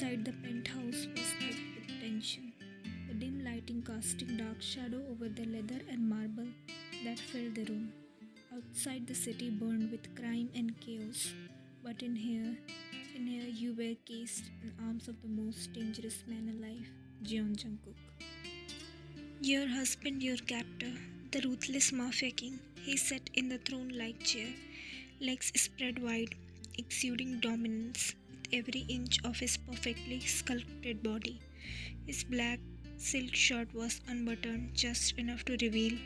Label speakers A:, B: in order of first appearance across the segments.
A: Inside the penthouse was thick with tension, the dim lighting casting dark shadow over the leather and marble that filled the room. Outside the city burned with crime and chaos, but in here you were cased in arms of the most dangerous man alive, Jeon Jungkook. Your husband, your captor, the ruthless mafia king, he sat in the throne-like chair, legs spread wide, exuding dominance with every inch of his perfectly sculpted body. His black silk shirt was unbuttoned just enough to reveal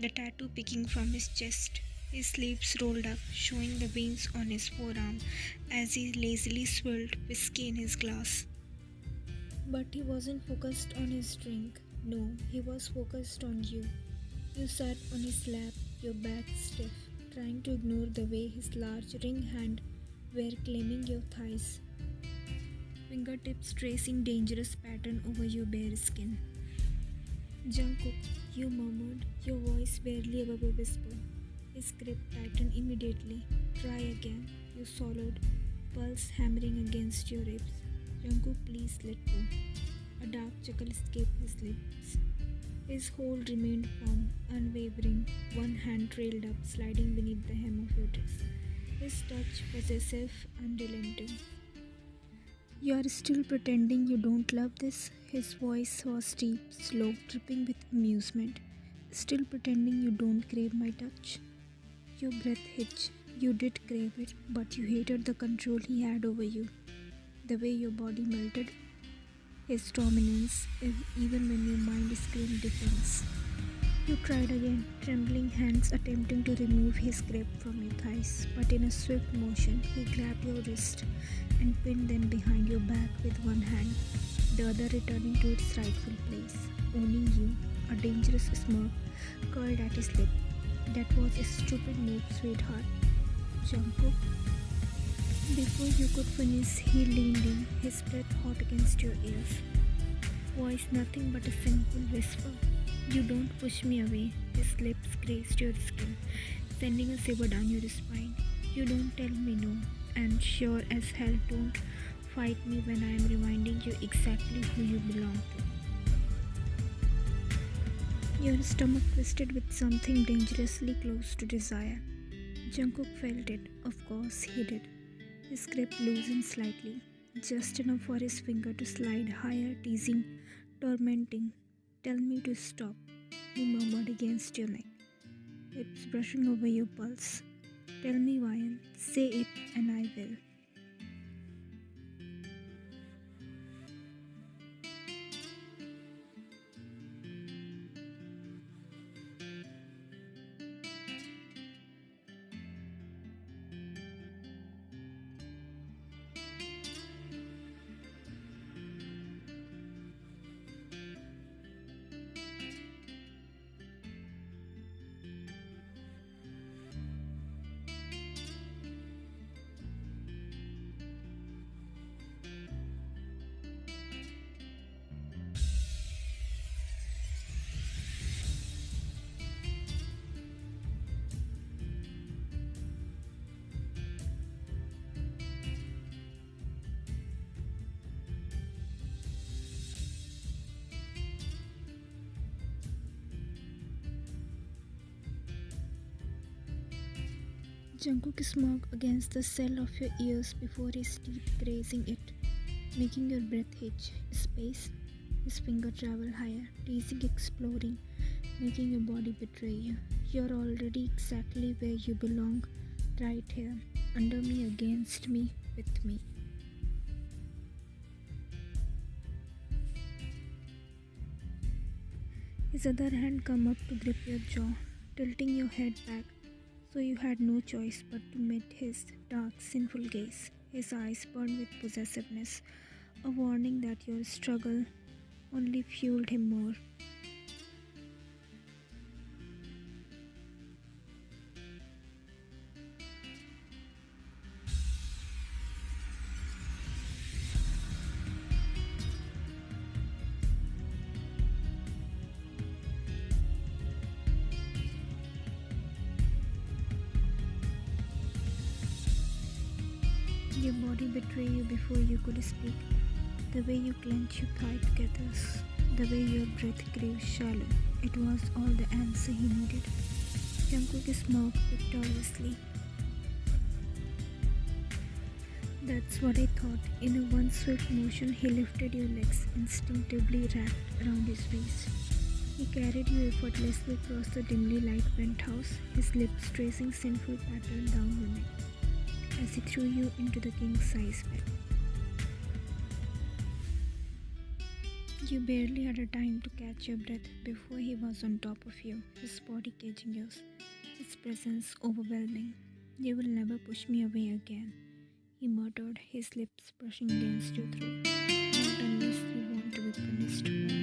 A: the tattoo peeking from his chest. His sleeves rolled up, showing the veins on his forearm as he lazily swirled whiskey in his glass. But he wasn't focused on his drink. No, he was focused on you. You sat on his lap, your back stiff, trying to ignore the way his large ring hand were claiming your thighs, fingertips tracing dangerous pattern over your bare skin. Jungkook, you murmured, your voice barely above a whisper. His grip tightened immediately. Try again, you swallowed, pulse hammering against your ribs. Jungkook, please let go. A dark chuckle escaped his lips. His hold remained firm, unwavering, one hand trailed up, sliding beneath the hem of your dress. His touch possessive, unrelenting. You are still pretending you don't love this? His voice was deep, slow, dripping with amusement. Still pretending you don't crave my touch? Your breath hitched. You did crave it, but you hated the control he had over you. The way your body melted, his dominance, even when your mind screamed defense. You tried again, trembling hands attempting to remove his grip from your thighs, but in a swift motion, he grabbed your wrist and pinned them behind your back with one hand, the other returning to its rightful place, owning you. A dangerous smirk curled at his lip. That was a stupid move, sweetheart. Jungkook. Before you could finish, he leaned in, his breath hot against your ears. Voice nothing but a simple whisper. You don't push me away. His lips grazed your skin, sending a shiver down your spine. You don't tell me no, and sure as hell don't fight me when I am reminding you exactly who you belong to. Your stomach twisted with something dangerously close to desire. Jungkook felt it, of course he did. His grip loosened slightly, just enough for his finger to slide higher, teasing, tormenting. Tell me to stop, he murmured against your neck, lips brushing over your pulse. Tell me why, say it and I will. Jungkook smirked against the cell of your ears before his teeth grazing it, making your breath hitch. Space. His finger traveled higher, teasing, exploring, making your body betray you. You're already exactly where you belong, right here, under me, against me, with me. His other hand come up to grip your jaw, tilting your head back, so you had no choice but to meet his dark, sinful gaze. His eyes burned with possessiveness, a warning that your struggle only fueled him more. Your body betrayed you before you could speak. The way you clench your thigh together, the way your breath grew shallow. It was all the answer he needed. Jungkook smoked victoriously. That's what I thought. In a one swift motion, he lifted your legs, instinctively wrapped around his waist. He carried you effortlessly across the dimly lit penthouse, his lips tracing sinful pattern down your neck, as he threw you into the king-size bed. You barely had a time to catch your breath before he was on top of you, his body caging yours, his presence overwhelming. You will never push me away again, he muttered, his lips brushing against your throat. Not unless you want to be punished.